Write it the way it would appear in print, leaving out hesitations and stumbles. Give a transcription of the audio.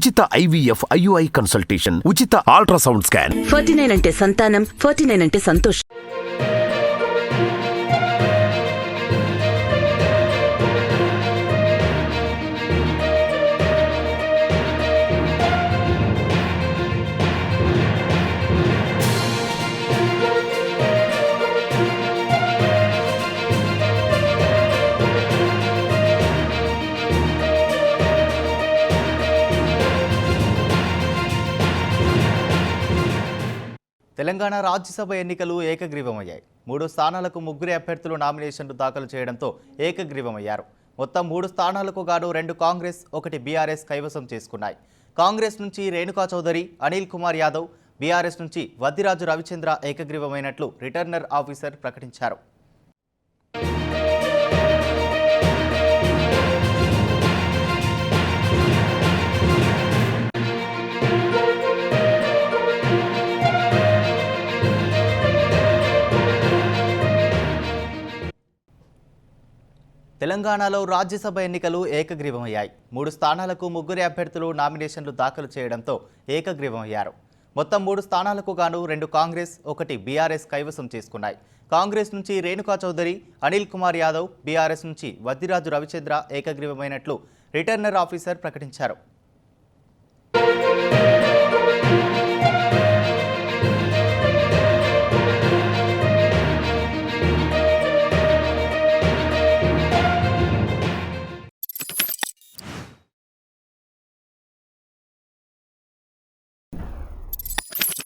ఉచిత IVF IUI consultation, ఉచిత ultrasound scan. 49 అంటే సంతానం, 49 అంటే సంతోషం. తెలంగాణ రాజ్యసభ ఎన్నికలు ఏకగ్రీవమయ్యాయి. 3 స్థానాలకు 3 అభ్యర్థులు నామినేషన్లు దాఖలు చేయడంతో ఏకగ్రీవమయ్యారు. మొత్తం 3 స్థానాలకు గాను 2 కాంగ్రెస్, 1 బీఆర్ఎస్ కైవసం చేసుకున్నాయి. కాంగ్రెస్ నుంచి రేణుకా చౌదరి, అనిల్ కుమార్ యాదవ్, బీఆర్ఎస్ నుంచి వద్దిరాజు రవిచంద్ర ఏకగ్రీవమైనట్లు రిటర్నర్ ఆఫీసర్ ప్రకటించారు. తెలంగాణలో రాజ్యసభ ఎన్నికలు ఏకగ్రీవమయ్యాయి. 3 స్థానాలకు 3 అభ్యర్థులు నామినేషన్లు దాఖలు చేయడంతో ఏకగ్రీవమయ్యారు. మొత్తం 3 స్థానాలకు గాను 2 కాంగ్రెస్, 1 బీఆర్ఎస్ కైవసం చేసుకున్నాయి. కాంగ్రెస్ నుంచి రేణుకా చౌదరి, అనిల్ కుమార్ యాదవ్, బీఆర్ఎస్ నుంచి వద్దిరాజు రవిచంద్ర ఏకగ్రీవమైనట్లు రిటర్నర్ ఆఫీసర్ ప్రకటించారు.